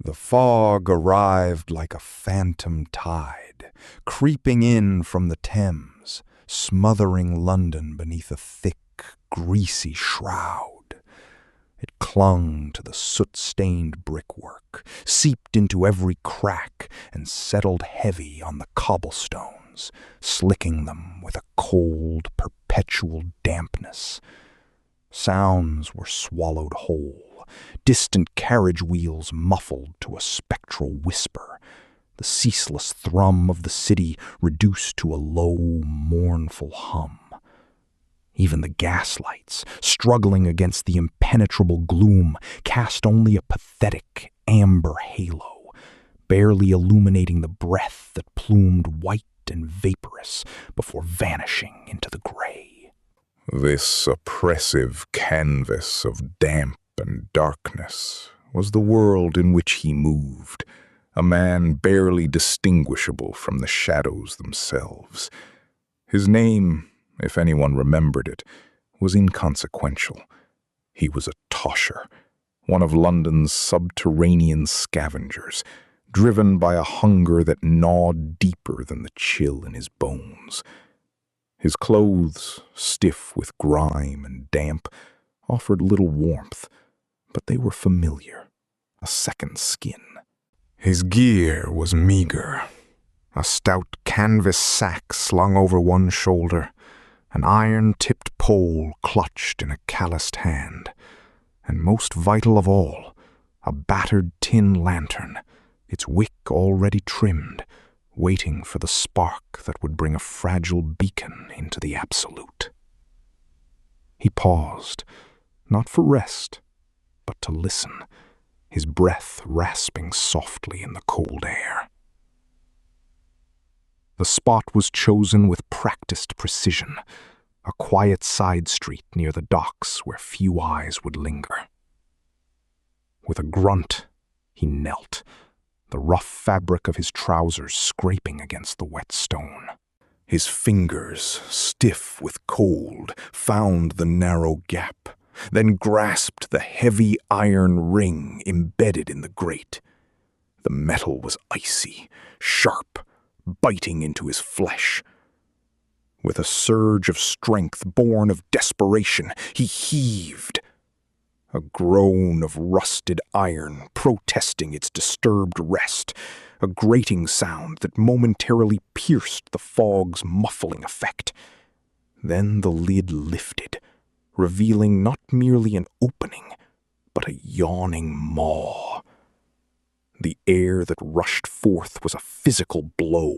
The fog arrived like a phantom tide, creeping in from the Thames, smothering London beneath a thick, greasy shroud. It clung to the soot-stained brickwork, seeped into every crack, and settled heavy on the cobblestones, slicking them with a cold, perpetual dampness. Sounds were swallowed whole, distant carriage wheels muffled to a spectral whisper, the ceaseless thrum of the city reduced to a low, mournful hum. Even the gaslights, struggling against the impenetrable gloom, cast only a pathetic amber halo, barely illuminating the breath that plumed white and vaporous before vanishing into the gray. This oppressive canvas of damp and darkness was the world in which he moved, a man barely distinguishable from the shadows themselves. His name, if anyone remembered it, was inconsequential. He was a Tosher, one of London's subterranean scavengers, driven by a hunger that gnawed deeper than the chill in his bones. His clothes, stiff with grime and damp, offered little warmth, but they were familiar, a second skin. His gear was meager, a stout canvas sack slung over one shoulder, an iron-tipped pole clutched in a calloused hand, and most vital of all, a battered tin lantern, its wick already trimmed, waiting for the spark that would bring a fragile beacon into the absolute. He paused, not for rest, but to listen, his breath rasping softly in the cold air. The spot was chosen with practiced precision, a quiet side street near the docks where few eyes would linger. With a grunt, he knelt, the rough fabric of his trousers scraping against the wet stone. His fingers, stiff with cold, found the narrow gap, then grasped the heavy iron ring embedded in the grate. The metal was icy, sharp, biting into his flesh. With a surge of strength born of desperation, he heaved. A groan of rusted iron protesting its disturbed rest, a grating sound that momentarily pierced the fog's muffling effect. Then the lid lifted, revealing not merely an opening, but a yawning maw. The air that rushed forth was a physical blow,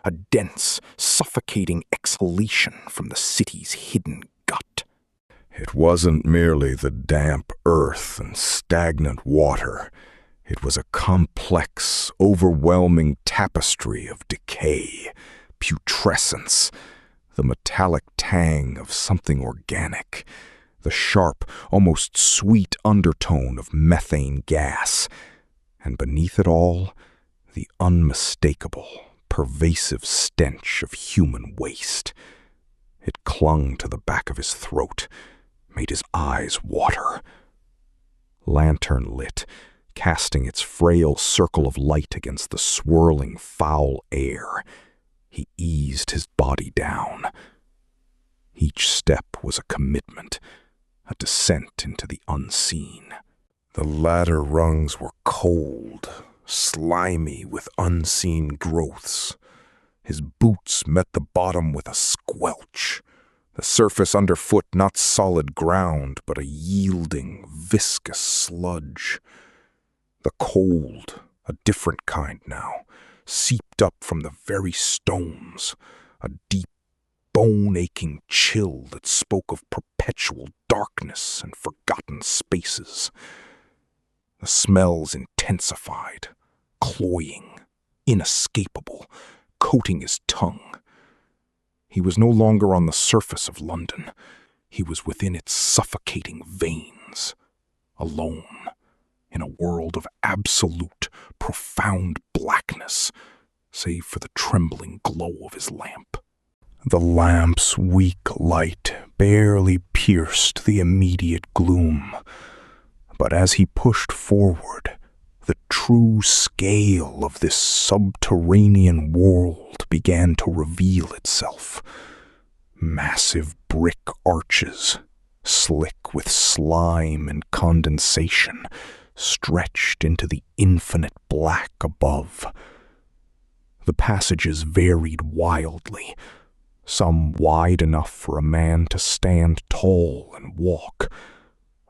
a dense, suffocating exhalation from the city's hidden gut. It wasn't merely the damp earth and stagnant water. It was a complex, overwhelming tapestry of decay, putrescence, the metallic tang of something organic, the sharp, almost sweet undertone of methane gas, and beneath it all, the unmistakable, pervasive stench of human waste. It clung to the back of his throat, made his eyes water. Lantern lit, casting its frail circle of light against the swirling, foul air, he eased his body down. Each step was a commitment, a descent into the unseen. The ladder rungs were cold, slimy with unseen growths. His boots met the bottom with a squelch, the surface underfoot not solid ground, but a yielding, viscous sludge. The cold, a different kind now, seeped up from the very stones, a deep, bone-aching chill that spoke of perpetual darkness and forgotten spaces. The smells intensified, cloying, inescapable, coating his tongue. He was no longer on the surface of London. He was within its suffocating veins, alone, in a world of absolute, profound blackness, save for the trembling glow of his lamp. The lamp's weak light barely pierced the immediate gloom, but as he pushed forward, The true scale of this subterranean world began to reveal itself. Massive brick arches, slick with slime and condensation, stretched into the infinite black above. The passages varied wildly, some wide enough for a man to stand tall and walk,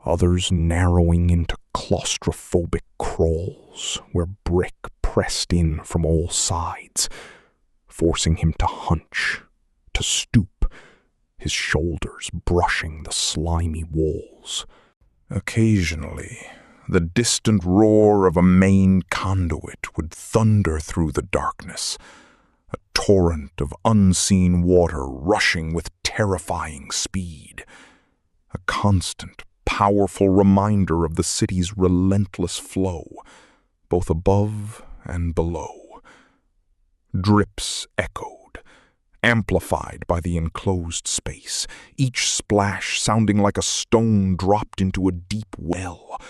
others narrowing into claustrophobic crawls where brick pressed in from all sides, forcing him to hunch, to stoop, his shoulders brushing the slimy walls. Occasionally, the distant roar of a main conduit would thunder through the darkness, a torrent of unseen water rushing with terrifying speed, a constant, powerful reminder of the city's relentless flow, both above and below. Drips echoed, amplified by the enclosed space, each splash sounding like a stone dropped into a deep well,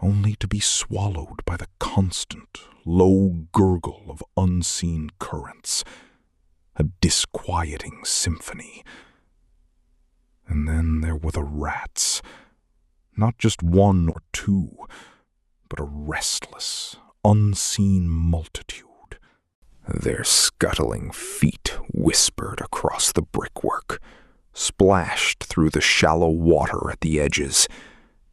only to be swallowed by the constant, low gurgle of unseen currents, a disquieting symphony. And then there were the rats, not just one or two, but a restless, unseen multitude. Their scuttling feet whispered across the brickwork, splashed through the shallow water at the edges,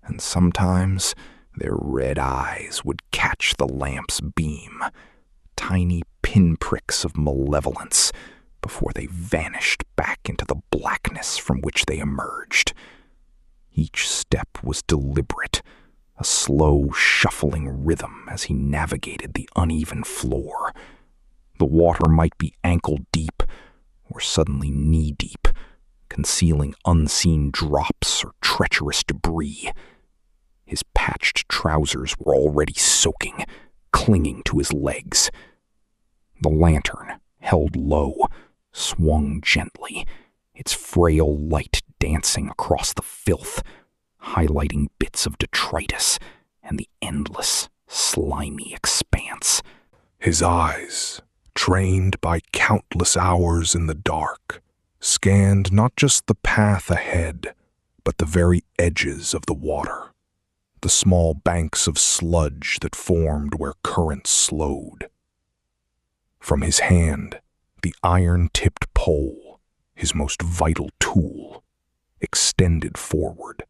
and sometimes their red eyes would catch the lamp's beam, tiny pinpricks of malevolence, before they vanished back into the blackness from which they emerged. Each step was deliberate, a slow, shuffling rhythm as he navigated the uneven floor. The water might be ankle-deep or suddenly knee-deep, concealing unseen drops or treacherous debris. His patched trousers were already soaking, clinging to his legs. The lantern, held low, swung gently, its frail light dancing across the filth, highlighting bits of detritus and the endless, slimy expanse. His eyes, trained by countless hours in the dark, scanned not just the path ahead, but the very edges of the water, the small banks of sludge that formed where currents slowed. From his hand, the iron-tipped pole, his most vital tool, extended forward.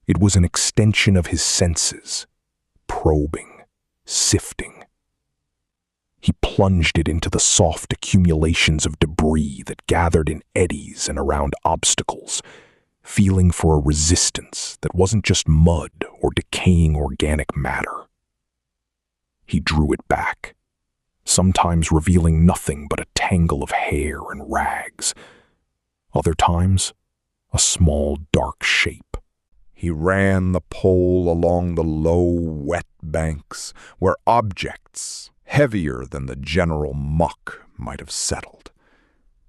It was an extension of his senses, probing, sifting. He plunged it into the soft accumulations of debris that gathered in eddies and around obstacles, feeling for a resistance that wasn't just mud or decaying organic matter. He drew it back, sometimes revealing nothing but a tangle of hair and rags, other times a small dark shape. He ran the pole along the low, wet banks where objects, heavier than the general muck, might have settled.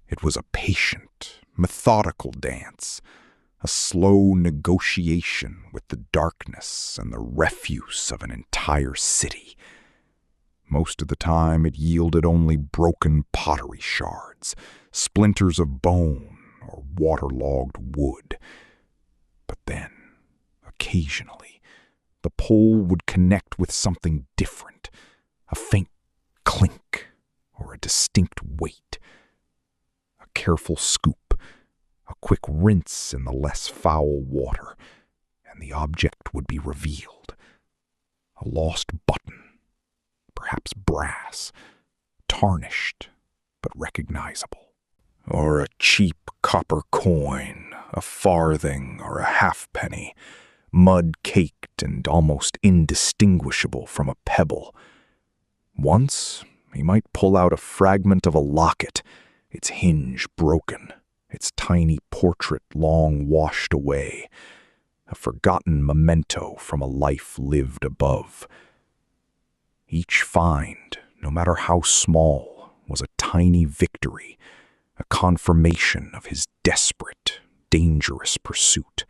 It was a patient, methodical dance, a slow negotiation with the darkness and the refuse of an entire city. Most of the time it yielded only broken pottery shards, splinters of bone, or waterlogged wood. But then, occasionally, the pole would connect with something different, a faint clink or a distinct weight. A careful scoop, a quick rinse in the less foul water, and the object would be revealed. A lost button, perhaps brass, tarnished but recognizable. Or a cheap copper coin, a farthing or a halfpenny, mud-caked and almost indistinguishable from a pebble. Once, he might pull out a fragment of a locket, its hinge broken, its tiny portrait long washed away, a forgotten memento from a life lived above. Each find, no matter how small, was a tiny victory, a confirmation of his desperate, dangerous pursuit.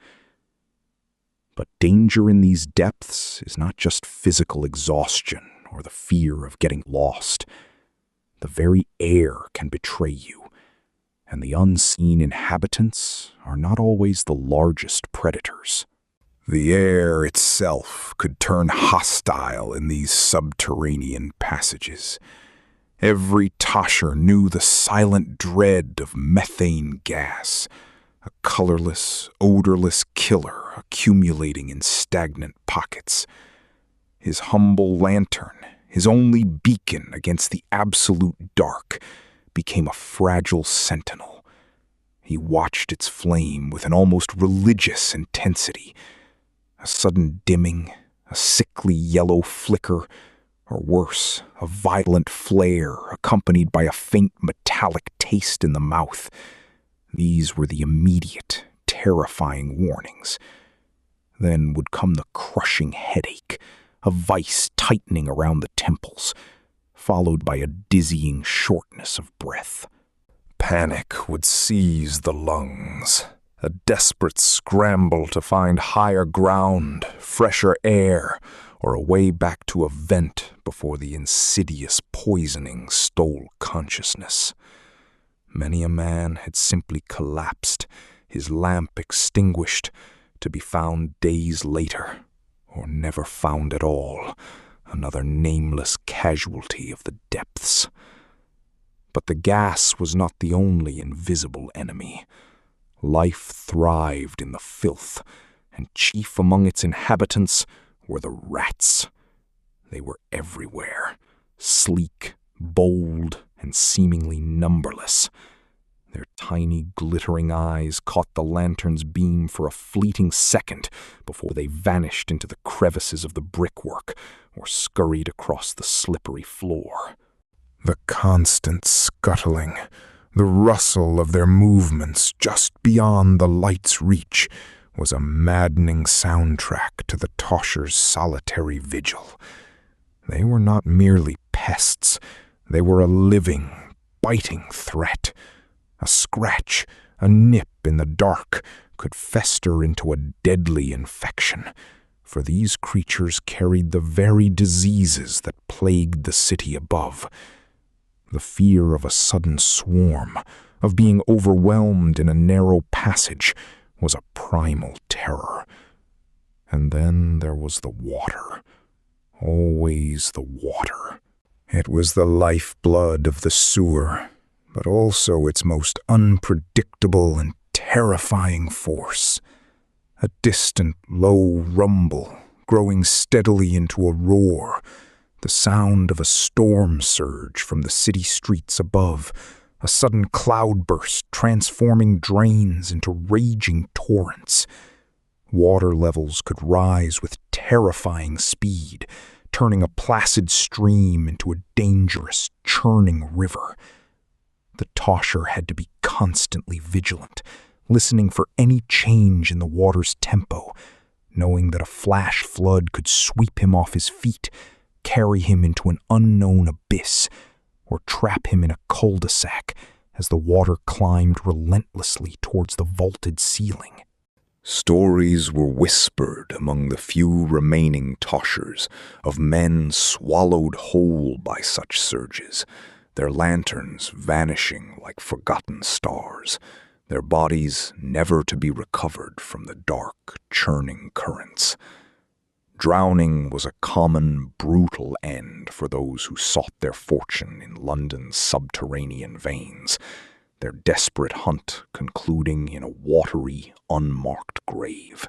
But danger in these depths is not just physical exhaustion or the fear of getting lost. The very air can betray you, and the unseen inhabitants are not always the largest predators. The air itself could turn hostile in these subterranean passages. Every Tosher knew the silent dread of methane gas, a colorless, odorless killer accumulating in stagnant pockets. His humble lantern, his only beacon against the absolute dark, became a fragile sentinel. He watched its flame with an almost religious intensity. A sudden dimming, a sickly yellow flicker, or worse, a violent flare accompanied by a faint metallic taste in the mouth. These were the immediate, terrifying warnings. Then would come the crushing headache, a vice tightening around the temples, followed by a dizzying shortness of breath. Panic would seize the lungs, a desperate scramble to find higher ground, fresher air, or a way back to a vent before the insidious poisoning stole consciousness. Many a man had simply collapsed, his lamp extinguished, to be found days later, or never found at all, another nameless casualty of the depths. But the gas was not the only invisible enemy. Life thrived in the filth, and chief among its inhabitants were the rats. They were everywhere, sleek, bold, and seemingly numberless. Their tiny, glittering eyes caught the lantern's beam for a fleeting second before they vanished into the crevices of the brickwork or scurried across the slippery floor. The constant scuttling, the rustle of their movements just beyond the light's reach, was a maddening soundtrack to the Tosher's solitary vigil. They were not merely pests. They were a living, biting threat. A scratch, a nip in the dark, could fester into a deadly infection, for these creatures carried the very diseases that plagued the city above. The fear of a sudden swarm, of being overwhelmed in a narrow passage, was a primal terror. And then there was the water. Always the water. It was the lifeblood of the sewer, but also its most unpredictable and terrifying force. A distant, low rumble, growing steadily into a roar, the sound of a storm surge from the city streets above, a sudden cloudburst transforming drains into raging torrents. Water levels could rise with terrifying speed, turning a placid stream into a dangerous, churning river. The Tosher had to be constantly vigilant, listening for any change in the water's tempo, knowing that a flash flood could sweep him off his feet, carry him into an unknown abyss, or trap him in a cul-de-sac as the water climbed relentlessly towards the vaulted ceiling. Stories were whispered among the few remaining Toshers of men swallowed whole by such surges, their lanterns vanishing like forgotten stars, their bodies never to be recovered from the dark, churning currents. Drowning was a common, brutal end for those who sought their fortune in London's subterranean veins, their desperate hunt concluding in a watery, unmarked grave.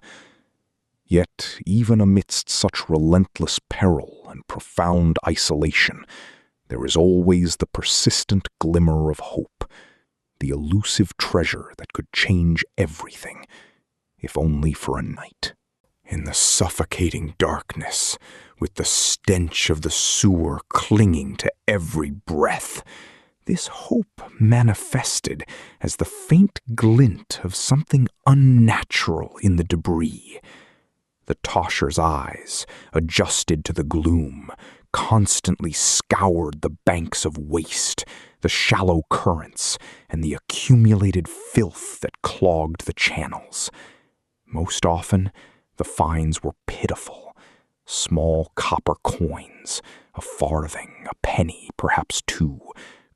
Yet, even amidst such relentless peril and profound isolation, there is always the persistent glimmer of hope, the elusive treasure that could change everything, if only for a night. In the suffocating darkness, with the stench of the sewer clinging to every breath, this hope manifested as the faint glint of something unnatural in the debris. The Tosher's eyes, adjusted to the gloom, constantly scoured the banks of waste, the shallow currents, and the accumulated filth that clogged the channels. Most often, The finds were pitiful. Small copper coins, a farthing, a penny, perhaps two,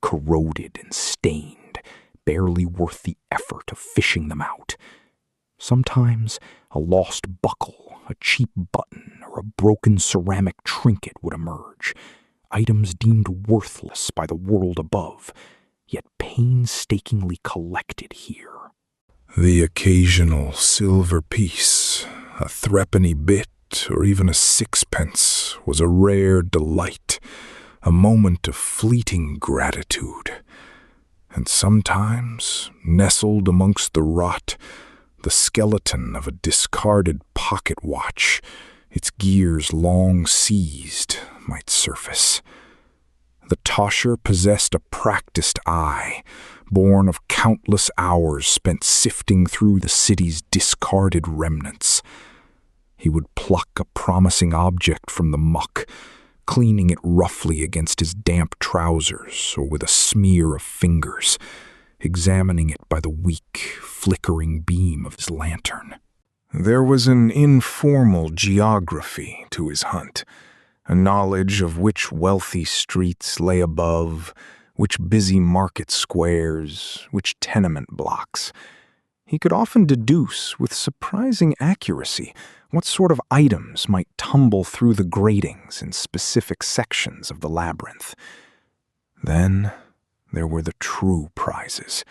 corroded and stained, barely worth the effort of fishing them out. Sometimes a lost buckle, a cheap button, or a broken ceramic trinket would emerge, items deemed worthless by the world above, yet painstakingly collected here. The occasional silver piece, a threepenny bit, or even a sixpence was a rare delight, a moment of fleeting gratitude. And sometimes, nestled amongst the rot, the skeleton of a discarded pocket watch, its gears long seized, might surface. The Tosher possessed a practiced eye, born of countless hours spent sifting through the city's discarded remnants. He would pluck a promising object from the muck, cleaning it roughly against his damp trousers or with a smear of fingers, examining it by the weak, flickering beam of his lantern. There was an informal geography to his hunt, a knowledge of which wealthy streets lay above, which busy market squares, which tenement blocks. He could often deduce with surprising accuracy what sort of items might tumble through the gratings in specific sections of the labyrinth. Then there were the true prizes,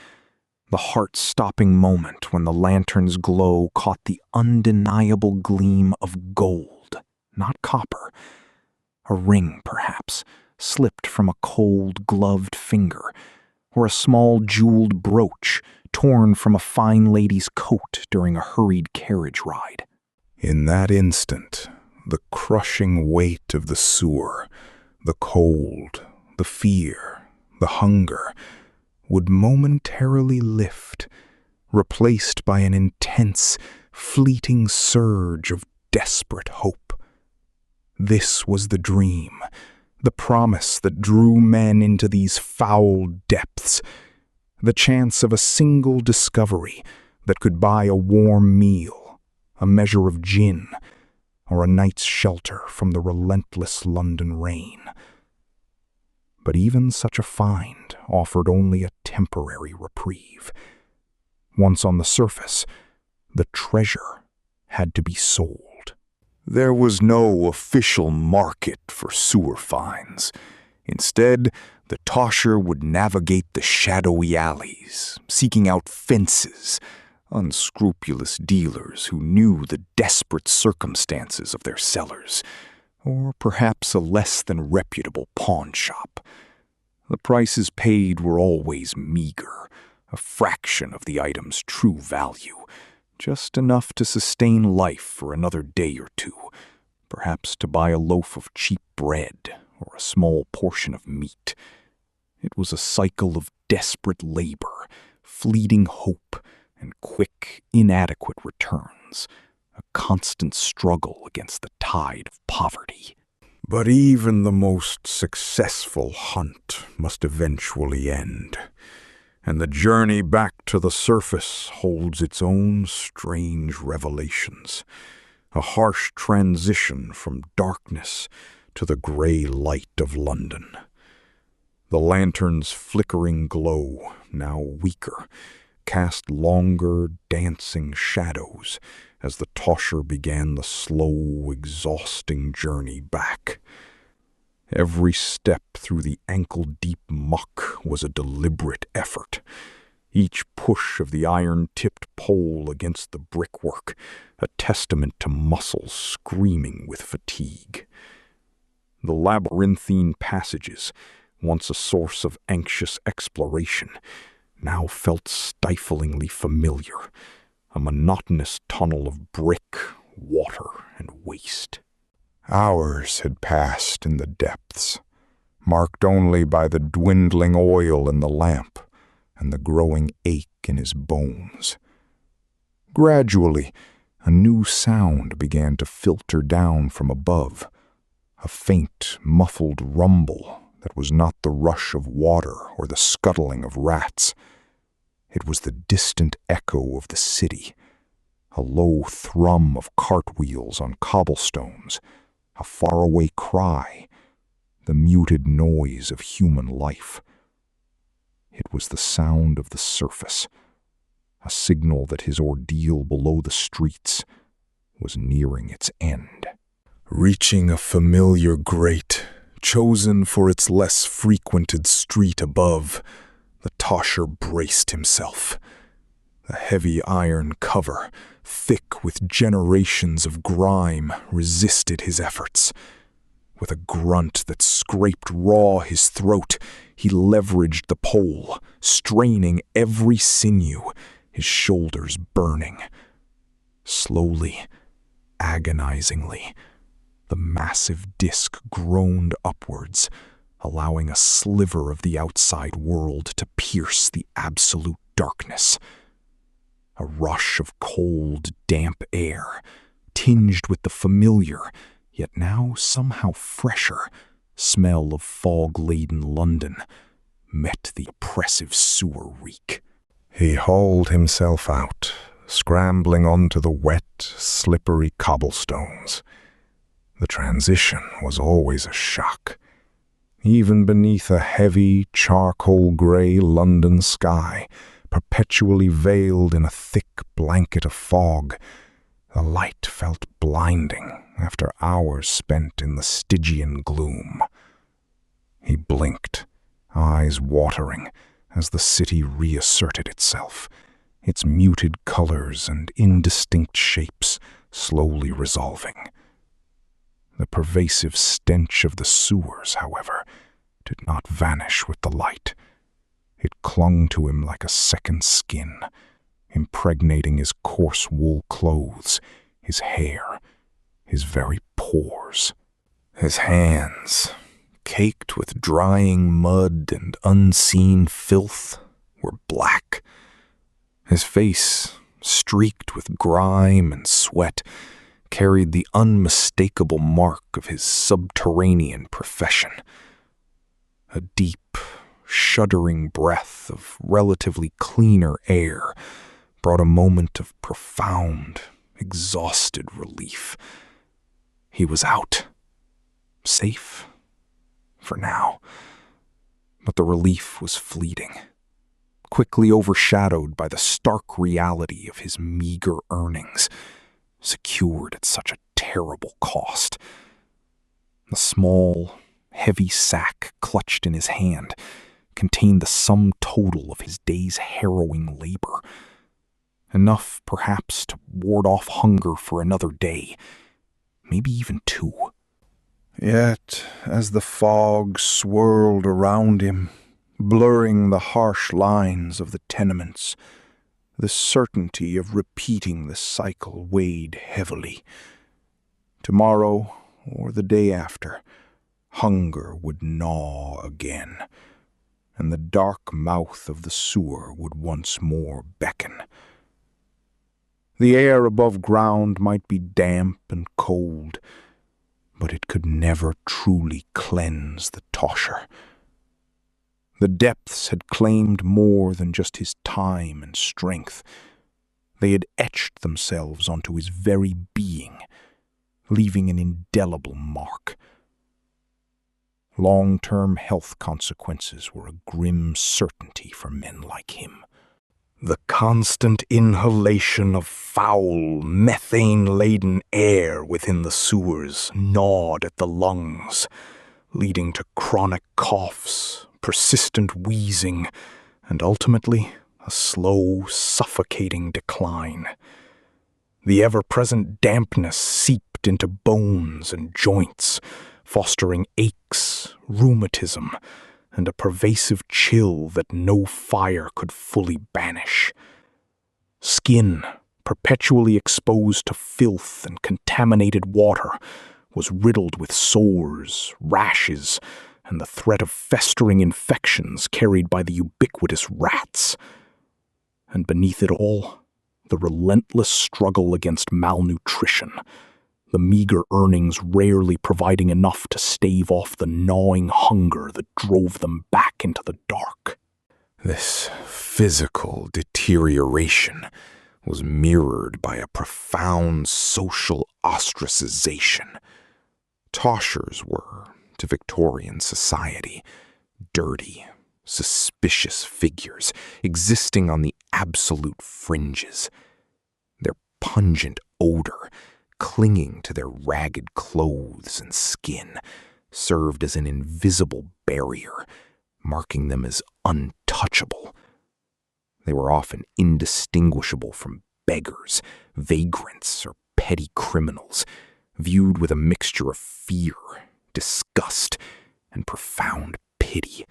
the heart-stopping moment when the lantern's glow caught the undeniable gleam of gold, not copper. A ring, perhaps, slipped from a cold, gloved finger, or a small jeweled brooch torn from a fine lady's coat during a hurried carriage ride. In that instant, the crushing weight of the sewer, the cold, the fear, the hunger, would momentarily lift, replaced by an intense, fleeting surge of desperate hope. This was the dream, the promise that drew men into these foul depths, the chance of a single discovery that could buy a warm meal, a measure of gin, or a night's shelter from the relentless London rain. But even such a find offered only a temporary reprieve. Once on the surface, the treasure had to be sold. There was no official market for sewer finds. Instead, the Tosher would navigate the shadowy alleys, seeking out fences, unscrupulous dealers who knew the desperate circumstances of their sellers, or perhaps a less than reputable pawn shop. The prices paid were always meager, a fraction of the item's true value, just enough to sustain life for another day or two, perhaps to buy a loaf of cheap bread or a small portion of meat. It was a cycle of desperate labor, fleeting hope, and quick, inadequate returns, a constant struggle against the tide of poverty. But even the most successful hunt must eventually end, and the journey back to the surface holds its own strange revelations, a harsh transition from darkness to the gray light of London. The lantern's flickering glow, now weaker, cast longer, dancing shadows as the Tosher began the slow, exhausting journey back. Every step through the ankle-deep muck was a deliberate effort, each push of the iron-tipped pole against the brickwork a testament to muscles screaming with fatigue. The labyrinthine passages, once a source of anxious exploration, now felt stiflingly familiar, a monotonous tunnel of brick, water, and waste. Hours had passed in the depths, marked only by the dwindling oil in the lamp and the growing ache in his bones. Gradually, a new sound began to filter down from above, a faint, muffled rumble that was not the rush of water or the scuttling of rats. It was the distant echo of the city, a low thrum of cartwheels on cobblestones, a faraway cry, the muted noise of human life. It was the sound of the surface, a signal that his ordeal below the streets was nearing its end. Reaching a familiar grate, chosen for its less frequented street above, the Tosher braced himself. The heavy iron cover, thick with generations of grime, resisted his efforts. With a grunt that scraped raw his throat, he leveraged the pole, straining every sinew, his shoulders burning. Slowly, agonizingly, the massive disc groaned upwards, allowing a sliver of the outside world to pierce the absolute darkness. A rush of cold, damp air, tinged with the familiar, yet now somehow fresher, smell of fog-laden London, met the oppressive sewer reek. He hauled himself out, scrambling onto the wet, slippery cobblestones. The transition was always a shock. Even beneath a heavy, charcoal-gray London sky, perpetually veiled in a thick blanket of fog, the light felt blinding after hours spent in the Stygian gloom. He blinked, eyes watering, as the city reasserted itself, its muted colors and indistinct shapes slowly resolving. The pervasive stench of the sewers, however, did not vanish with the light. It clung to him like a second skin, impregnating his coarse wool clothes, his hair, his very pores. His hands, caked with drying mud and unseen filth, were black. His face, streaked with grime and sweat, carried the unmistakable mark of his subterranean profession. A deep, shuddering breath of relatively cleaner air brought a moment of profound, exhausted relief. He was out. Safe. For now. But the relief was fleeting, quickly overshadowed by the stark reality of his meager earnings, secured at such a terrible cost. The small, heavy sack clutched in his hand contained the sum total of his day's harrowing labor. Enough, perhaps, to ward off hunger for another day, maybe even two. Yet, as the fog swirled around him, blurring the harsh lines of the tenements, the certainty of repeating the cycle weighed heavily. Tomorrow, or the day after, hunger would gnaw again, and the dark mouth of the sewer would once more beckon. The air above ground might be damp and cold, but it could never truly cleanse the Tosher. The depths had claimed more than just his time and strength. They had etched themselves onto his very being, leaving an indelible mark. Long-term health consequences were a grim certainty for men like him. The constant inhalation of foul, methane-laden air within the sewers gnawed at the lungs, leading to chronic coughs, persistent wheezing, and ultimately a slow, suffocating decline. The ever-present dampness seeped into bones and joints, fostering aches, rheumatism, and a pervasive chill that no fire could fully banish. Skin, perpetually exposed to filth and contaminated water, was riddled with sores, rashes, and the threat of festering infections carried by the ubiquitous rats. And beneath it all, the relentless struggle against malnutrition, the meager earnings rarely providing enough to stave off the gnawing hunger that drove them back into the dark. This physical deterioration was mirrored by a profound social ostracization. Toshers were, to Victorian society, dirty, suspicious figures existing on the absolute fringes. Their pungent odor, clinging to their ragged clothes and skin, served as an invisible barrier, marking them as untouchable. They were often indistinguishable from beggars, vagrants, or petty criminals, viewed with a mixture of fear, disgust, and profound pity.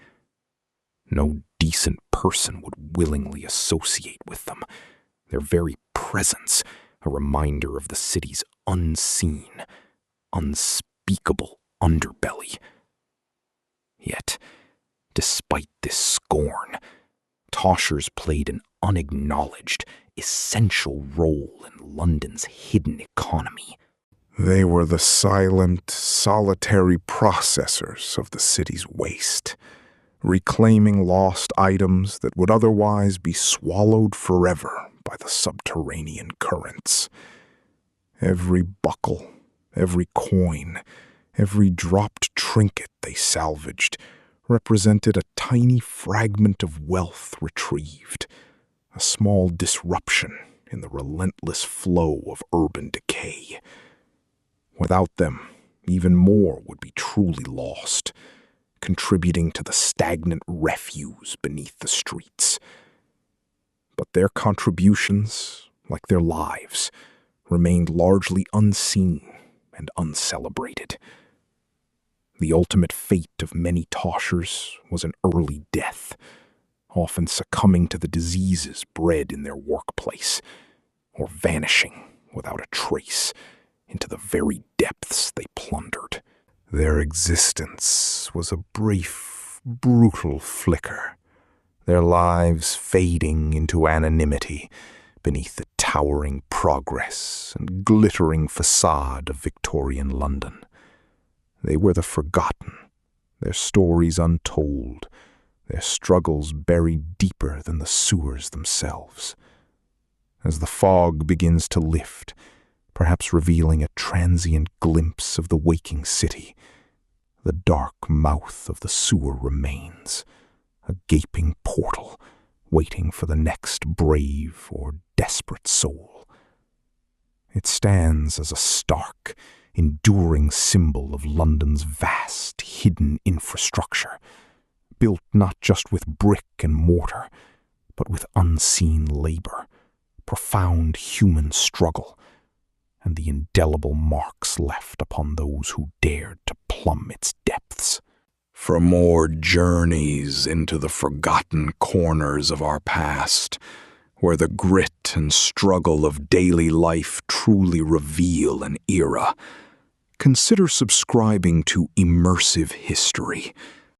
No decent person would willingly associate with them, their very presence a reminder of the city's unseen, unspeakable underbelly. Yet, despite this scorn, Toshers played an unacknowledged, essential role in London's hidden economy. They were the silent, solitary processors of the city's waste, reclaiming lost items that would otherwise be swallowed forever by the subterranean currents. Every buckle, every coin, every dropped trinket they salvaged represented a tiny fragment of wealth retrieved, a small disruption in the relentless flow of urban decay. Without them, even more would be truly lost, contributing to the stagnant refuse beneath the streets. But their contributions, like their lives, remained largely unseen and uncelebrated. The ultimate fate of many Toshers was an early death, often succumbing to the diseases bred in their workplace, or vanishing without a trace into the very depths they plundered. Their existence was a brief, brutal flicker, their lives fading into anonymity beneath the towering progress and glittering facade of Victorian London. They were the forgotten, their stories untold, their struggles buried deeper than the sewers themselves. As the fog begins to lift, perhaps revealing a transient glimpse of the waking city, the dark mouth of the sewer remains, a gaping portal waiting for the next brave or desperate soul. It stands as a stark, enduring symbol of London's vast, hidden infrastructure, built not just with brick and mortar, but with unseen labor, profound human struggle, and the indelible marks left upon those who dared to plumb its depths. For more journeys into the forgotten corners of our past, where the grit and struggle of daily life truly reveal an era, consider subscribing to Immersive History,